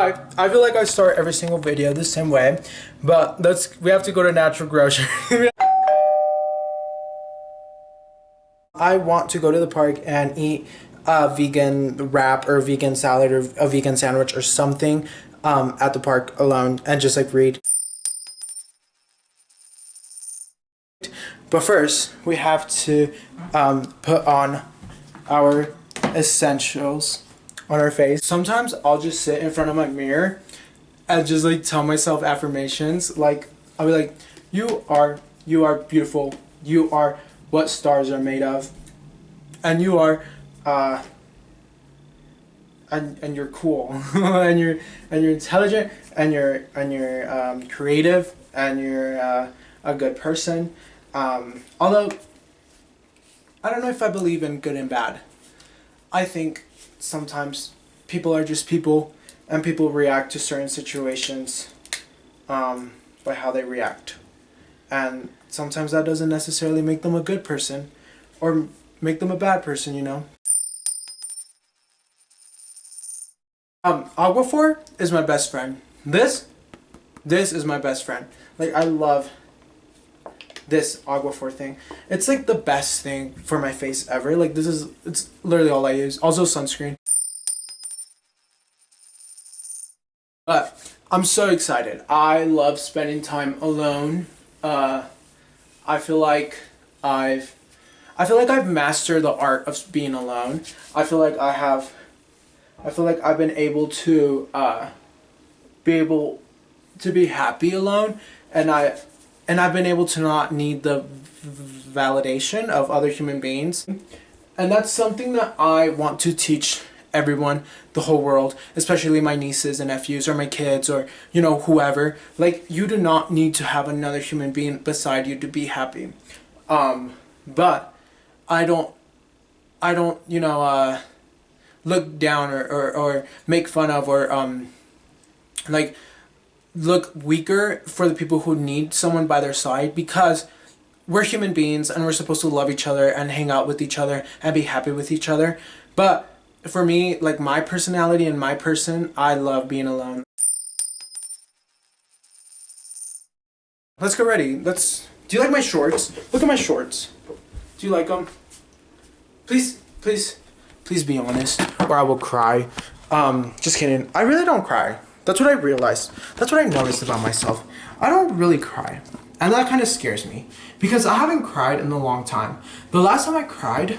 Hi, I feel like I start every single video the same way, but we have to go to natural grocery. I want to go to the park and eat a vegan wrap or a vegan salad or a vegan sandwich or something at the park alone and just like read. But first, we have to put on our essentials on our face. Sometimes I'll just sit in front of my mirror and just like tell myself affirmations. Like I'll be like, you are beautiful. You are what stars are made of, and you are and you're cool and you're intelligent and you're creative and you're a good person. Although I don't know if I believe in good and bad. I think sometimes people are just people and people react to certain situations by how they react. And sometimes that doesn't necessarily make them a good person or make them a bad person, you know? Aquaphor is my best friend. This is my best friend. Like, I love this Aquaphor thing. It's like the best thing for my face ever. Like, it's literally all I use. Also sunscreen. But I'm so excited. I love spending time alone. I feel like I've mastered the art of being alone. I feel like I've been able to be happy alone, and I've been able to not need the validation of other human beings. And that's something that I want to teach everyone, the whole world, especially my nieces and nephews or my kids or, you know, whoever. Like, you do not need to have another human being beside you to be happy. But I don't, you know, look down or make fun of or, like, look weaker for the people who need someone by their side, because we're human beings and we're supposed to love each other and hang out with each other and be happy with each other. But for me, like my personality and my person, I love being alone. Let's get ready. Do you like my shorts? Look at my shorts. Do you like them? Please be honest or I will cry. Just kidding. I really don't cry. That's what I realized. That's what I noticed about myself. I don't really cry. And that kind of scares me because I haven't cried in a long time. The last time I cried,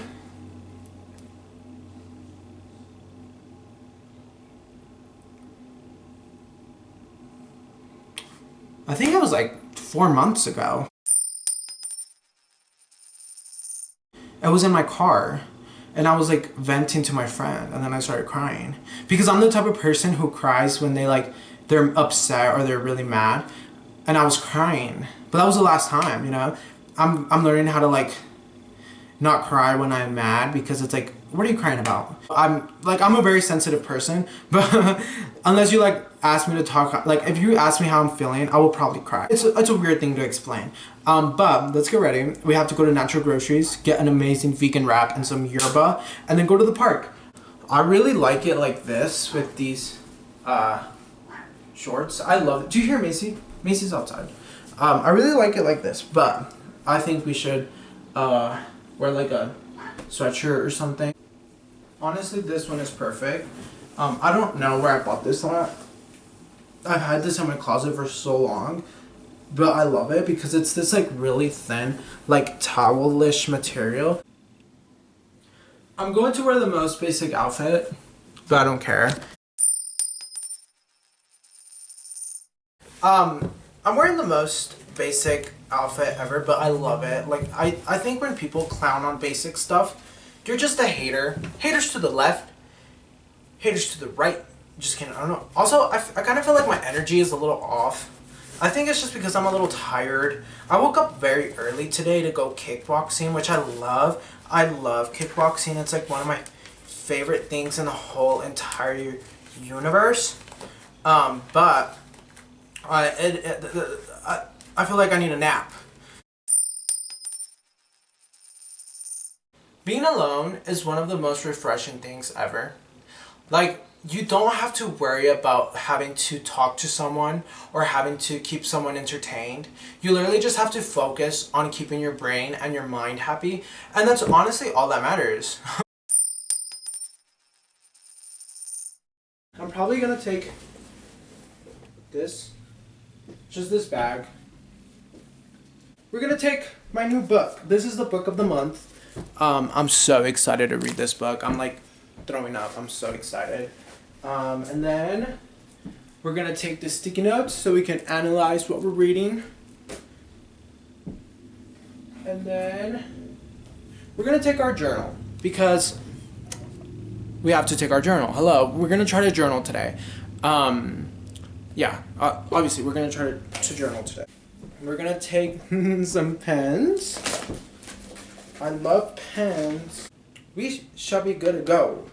I think it was like 4 months ago. I was in my car and I was like venting to my friend and then I started crying. Because I'm the type of person who cries when they're upset or they're really mad. And I was crying. But that was the last time, you know? I'm learning how to like not cry when I'm mad, because it's like, what are you crying about? I'm a very sensitive person, but unless you like ask me to talk, like if you ask me how I'm feeling, I will probably cry. It's a weird thing to explain. But let's get ready. We have to go to Natural Groceries, get an amazing vegan wrap and some yerba, and then go to the park. I really like it like this with these shorts. I love it. Do you hear Macy? Macy's outside. I really like it like this, but I think we should wear like a sweatshirt or something. Honestly, this one is perfect. I don't know where I bought this at. I've had this in my closet for so long, but I love it because it's this like really thin, like towel-ish material. I'm going to wear the most basic outfit, but I don't care. I'm wearing the most basic outfit ever, but I love it. Like, I think when people clown on basic stuff, you're just a hater. Haters to the left, haters to the right. Just kidding, I don't know. Also, I kind of feel like my energy is a little off. I think it's just because I'm a little tired. I woke up very early today to go kickboxing, which I love. I love kickboxing. It's like one of my favorite things in the whole entire universe. But I feel like I need a nap. Being alone is one of the most refreshing things ever. Like, you don't have to worry about having to talk to someone or having to keep someone entertained. You literally just have to focus on keeping your brain and your mind happy, and that's honestly all that matters. I'm probably gonna take this, just this bag. We're gonna take my new book. This is the book of the month. I'm so excited to read this book. I'm like throwing up. I'm so excited. And then we're gonna take the sticky notes so we can analyze what we're reading. And then we're gonna take our journal because we have to take our journal. Hello, we're gonna try to journal today. Yeah, obviously we're gonna try to journal today. We're gonna take some pens. I love pens. We shall be good to go.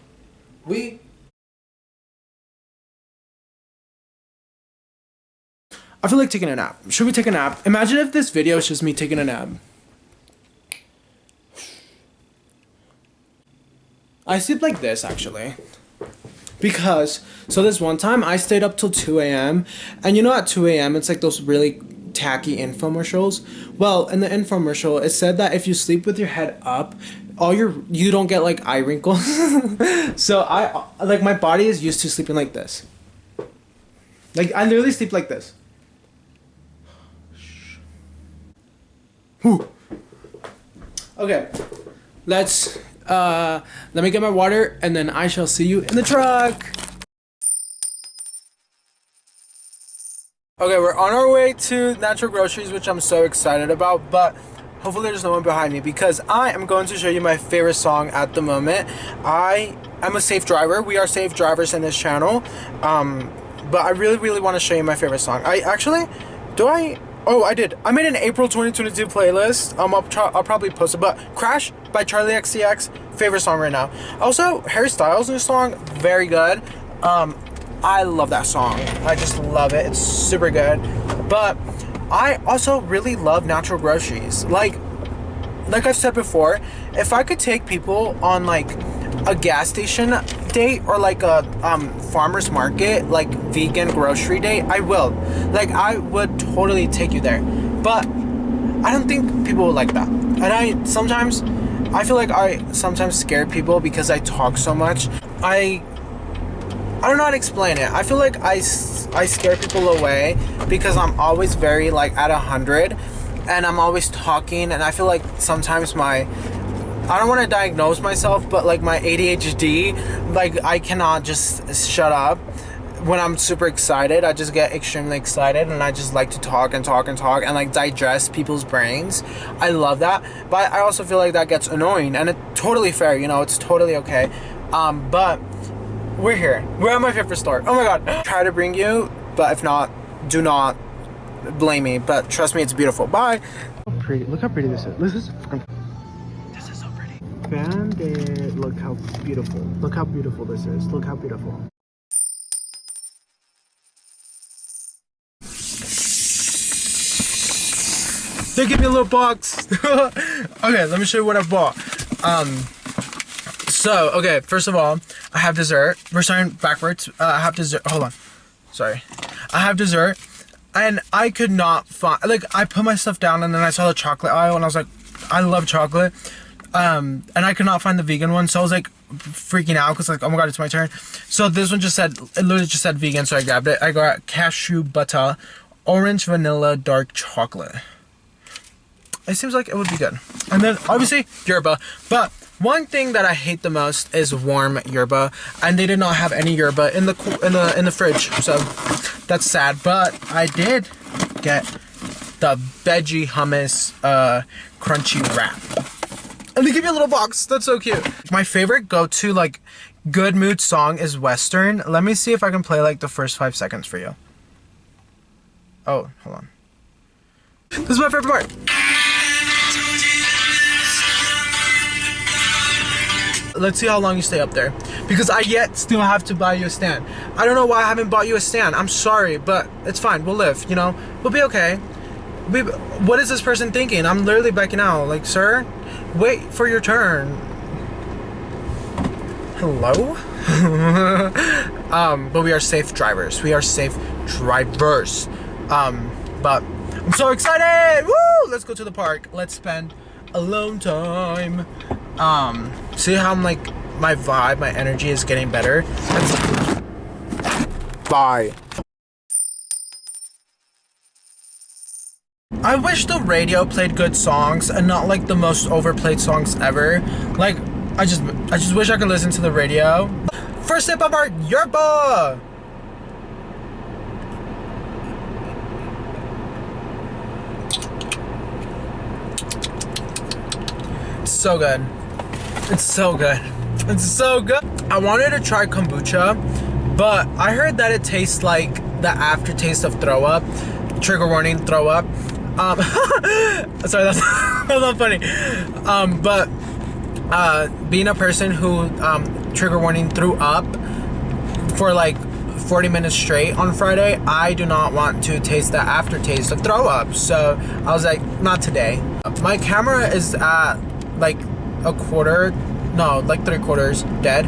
I feel like taking a nap. Should we take a nap? Imagine if this video is just me taking a nap. I sleep like this actually. Because, so this one time I stayed up till 2 a.m. And you know at 2 a.m. it's like those really tacky infomercials. Well, in the infomercial it said that if you sleep with your head up, you don't get like eye wrinkles. So like my body is used to sleeping like this. Like I literally sleep like this. Whew. Okay, let me get my water and then I shall see you in the truck. Okay, we're on our way to Natural Groceries, which I'm so excited about, but hopefully there's no one behind me because I am going to show you my favorite song at the moment. I am a safe driver. We are safe drivers in this channel. But I really want to show you my favorite song. Oh, I did. I made an April 2022 playlist. I'll probably post it. But Crash by Charlie XCX, favorite song right now. Also, Harry Styles' new song, very good. I love that song. I just love it. It's super good. But I also really love Natural Groceries. Like I've said before, if I could take people on like a gas station date or like a farmer's market, like vegan grocery date, I will. Like I would totally take you there. But I don't think people would like that. And I feel like I sometimes scare people because I talk so much. I don't know how to explain it. I feel like I scare people away because I'm always very like at 100 and I'm always talking, and I feel like sometimes I don't want to diagnose myself, but like my ADHD, like I cannot just shut up. When I'm super excited, I just get extremely excited and I just like to talk and like digest people's brains. I love that, but I also feel like that gets annoying, and it's totally fair, you know, it's totally okay. But we're here. We're at my favorite store. Oh my god. Try to bring you, but if not, do not blame me. But trust me, it's beautiful. Bye. So pretty. Look how pretty this is. This is so pretty. Bandit. Look how beautiful. Look how beautiful this is. Look how beautiful. They give me a little box. Okay, let me show you what I bought. So, okay, first of all, I have dessert. We're starting backwards. I have dessert. Hold on. Sorry. I have dessert. And I could not find... Like, I put my stuff down and then I saw the chocolate aisle and I was like, I love chocolate. And I could not find the vegan one. So I was like freaking out because like, oh my god, it's my turn. So this one just said... It literally just said vegan, so I grabbed it. I got cashew butter, orange vanilla, dark chocolate. It seems like it would be good. And then, obviously, yerba. But... one thing that I hate the most is warm yerba, and they did not have any yerba in the fridge, so that's sad. But I did get the veggie hummus crunchy wrap, and they give you a little box. That's so cute. My favorite go-to like good mood song is Western. Let me see if I can play like the first 5 seconds for you. Oh, hold on. This is my favorite part. Let's see how long you stay up there, because I still have to buy you a stand. I don't know why I haven't bought you a stand. I'm sorry, but it's fine. We'll live, you know. We'll be okay. What is this person thinking? I'm literally backing out. Like, sir, wait for your turn. Hello? But we are safe drivers. We are safe drivers. But I'm so excited! Woo! Let's go to the park. Let's spend alone time. See how I'm like, my vibe, my energy is getting better. Bye. I wish the radio played good songs and not like the most overplayed songs ever. Like, I just wish I could listen to the radio. First sip of our yerba! It's so good. It's so good. It's so good. I wanted to try kombucha, but I heard that it tastes like the aftertaste of throw up. Trigger warning, throw up. Sorry, that's not funny. But being a person who trigger warning threw up for like 40 minutes straight on Friday, I do not want to taste the aftertaste of throw up. So I was like, not today. My camera is at like a quarter, no, like 3/4 dead.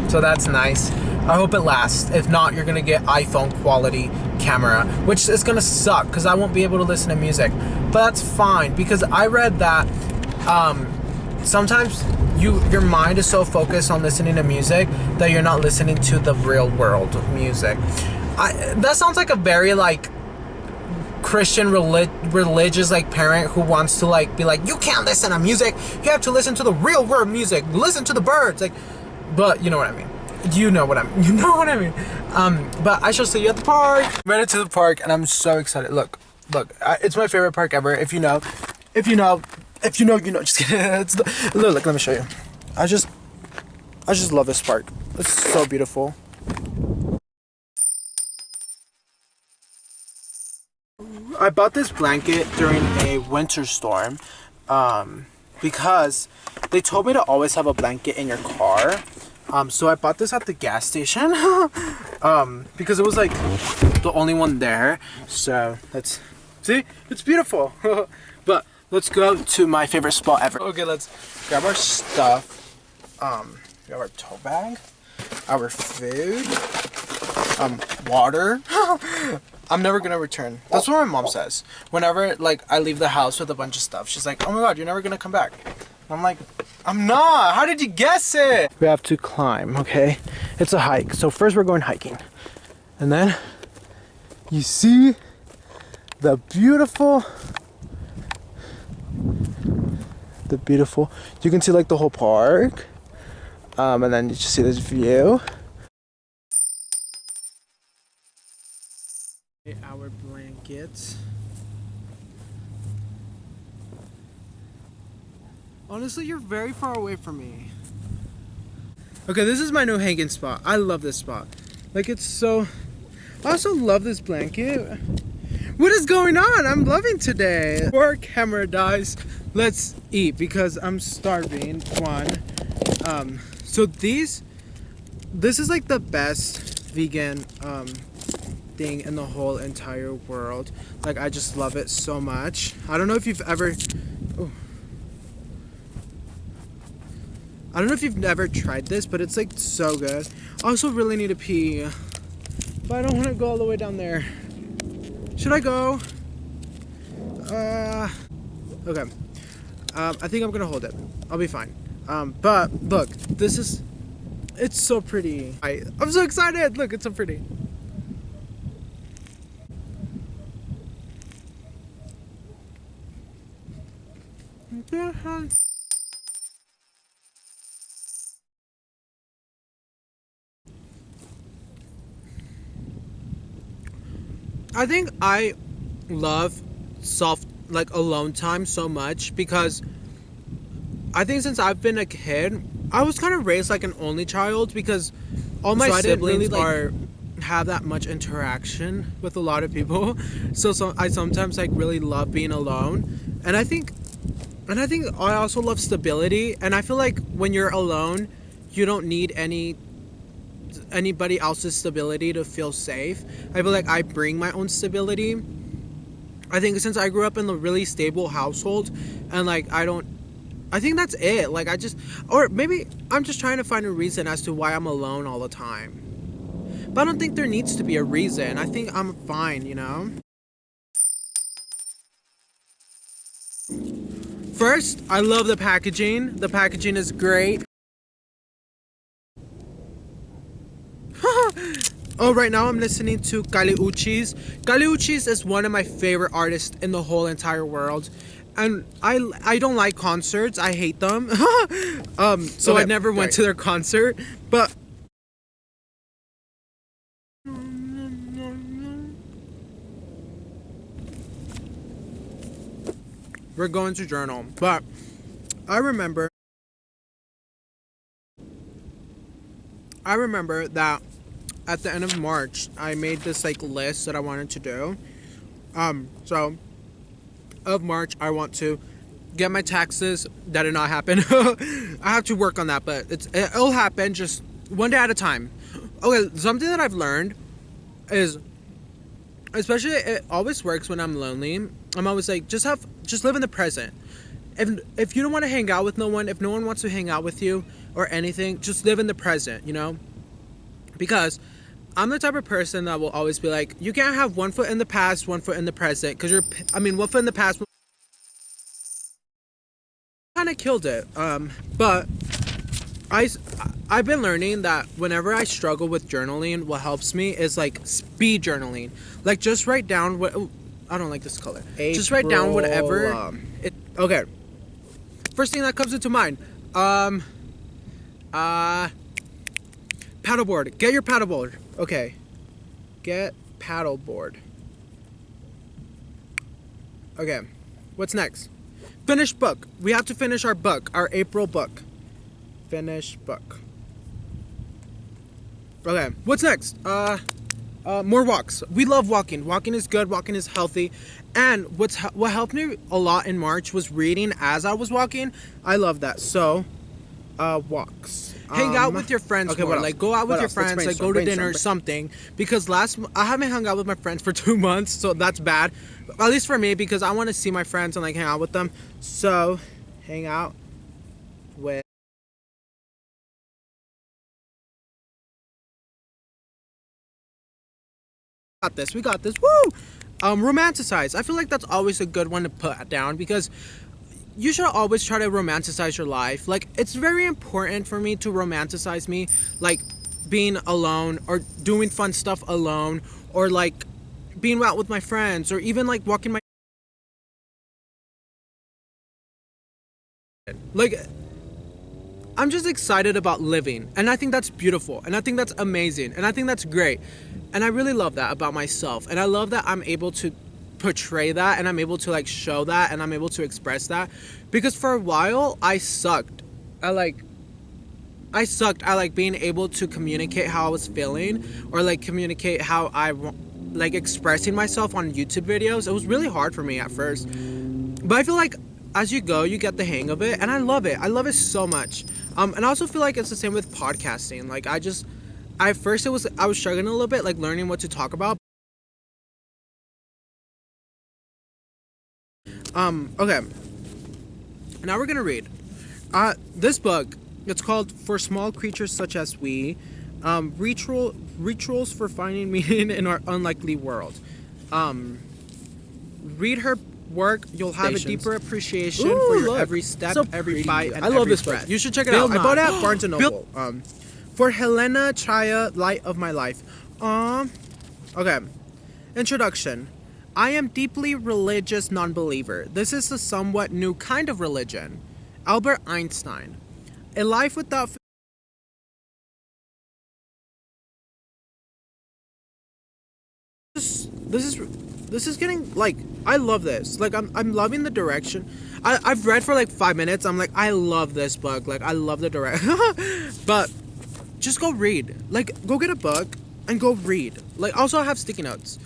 So that's nice. I hope it lasts. If not, you're gonna get iPhone quality camera, which is gonna suck because I won't be able to listen to music. But that's fine because I read that sometimes your mind is so focused on listening to music that you're not listening to the real world music. That sounds like a very like Christian religious like parent who wants to like be like, you can't listen to music, you have to listen to the real world music, listen to the birds, like, but you know what I mean. You know what I mean. But I shall see you at the park. I'm headed to the park and I'm so excited. Look, it's my favorite park ever. If you know, you know. Just kidding. Look, let me show you. I just love this park. It's so beautiful. I bought this blanket during a winter storm, because they told me to always have a blanket in your car. So I bought this at the gas station, because it was like the only one there. So let's see, it's beautiful. But let's go to my favorite spot ever. Okay, let's grab our stuff. We have our tote bag, our food, water. I'm never gonna return. That's what my mom says. Whenever like I leave the house with a bunch of stuff, she's like, oh my god, you're never gonna come back. I'm like, I'm not. How did you guess it? We have to climb, okay? It's a hike. So first we're going hiking. And then you see the beautiful, you can see like the whole park. And then you just see this view. Our blankets. Honestly, you're very far away from me. Okay, this is my new hanging spot. I love this spot. Like, it's so... I also love this blanket. What is going on? I'm loving today. Before our camera dies, let's eat because I'm starving. So this is like the best vegan thing in the whole entire world. Like, I just love it so much. I don't know if you've ever... Oh. I don't know if you've never tried this, but it's like so good. I also really need to pee, but I don't want to go all the way down there. Should I go? Okay. I think I'm gonna hold it. I'll be fine. But look, it's so pretty. I'm so excited. Look, it's so pretty. I think I love alone time so much because I think since I've been a kid, I was kind of raised like an only child because all my siblings have that much interaction with a lot of people. So I sometimes like really love being alone, and I think I also love stability. And I feel like when you're alone, you don't need anybody else's stability to feel safe. I feel like I bring my own stability. I think since I grew up in a really stable household, and like I don't I think that's it. Like, or maybe I'm just trying to find a reason as to why I'm alone all the time. But I don't think there needs to be a reason. I think I'm fine, you know? First, I love the packaging. The packaging is great. Oh, right now I'm listening to ILY BYEEE. ILY BYEEE is one of my favorite artists in the whole entire world. And I don't like concerts. I hate them. So I never went to their concert. But we're going to journal. But I remember that at the end of March, I made this like list that I wanted to do. So of March, I want to get my taxes. That did not happen. I have to work on that, but it'll happen just one day at a time. Okay, something that I've learned is, especially it always works when I'm lonely. I'm always like, just live in the present. If you don't want to hang out with no one, if no one wants to hang out with you or anything, just live in the present, you know? Because I'm the type of person that will always be like, you can't have one foot in the past, one foot in the present, because one foot in the past kind of killed it. But I've been learning that whenever I struggle with journaling, what helps me is like speed journaling. Like, just write down what, oh, I don't like this color. Just write down whatever. Okay. First thing that comes into mind. Paddleboard. Get your paddleboard. Okay. Get paddleboard. Okay. What's next? Finish book. We have to finish our book. Our April book. Finish book. Okay. What's next? More walks. We love walking. Walking is good. Walking is healthy. And what helped me a lot in March was reading as I was walking. I love that. So, walks. Hang out with your friends more. Like, go out with your friends. Like, go to dinner or something. Because I haven't hung out with my friends for 2 months, so that's bad. At least for me, because I want to see my friends and like hang out with them. So, hang out with. We got this. Woo! Romanticize. I feel like that's always a good one to put down, because you should always try to romanticize your life. Like, it's very important for me to romanticize me, like being alone or doing fun stuff alone, or like being out with my friends, or even like walking my, like, I'm just excited about living, and I think that's beautiful, and I think that's amazing, and I think that's great, and I really love that about myself, and I love that I'm able to portray that, and I'm able to like show that, and I'm able to express that, because for a while I sucked at being able to communicate how I was feeling, or like communicate how like expressing myself on YouTube videos. It was really hard for me at first, but I feel like as you go, you get the hang of it, and I love it so much. And I also feel like it's the same with podcasting. Like, at first I was struggling a little bit, like learning what to talk about. Okay. Now we're gonna read. This book, it's called For Small Creatures Such as We, Rituals for Finding Meaning in Our Unlikely World. Read her work, you'll have a deeper appreciation for your every step, every bite, and every breath. You should check it out. I bought it at Barnes & Noble. For Helena Chaya, Light of My Life. Okay. Introduction. I am deeply religious non-believer. This is a somewhat new kind of religion. Albert Einstein. A life without... This is getting, like, I love this. Like, I'm loving the direction. I've read for like 5 minutes. I'm like, I love this book. Like, I love the but just go read. Like, go get a book and go read. Like, also I have sticky notes.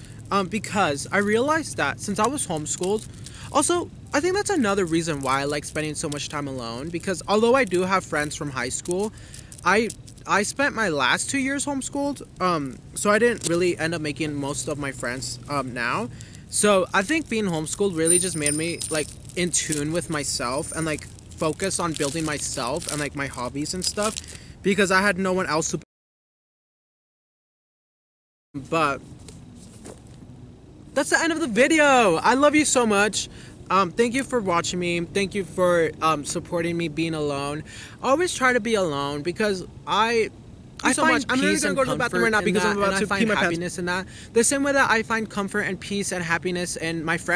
Because I realized that since I was homeschooled, also, I think that's another reason why I like spending so much time alone, because although I do have friends from high school, I spent my last 2 years homeschooled, so I didn't really end up making most of my friends now. So I think being homeschooled really just made me like in tune with myself, and like focus on building myself and like my hobbies and stuff, because I had no one else to. But that's the end of the video. I love you so much. Thank you for watching me. Thank you for supporting me being alone. I always try to be alone because I find peace and comfort in that, and I find happiness in that. The same way that I find comfort and peace and happiness in my friends.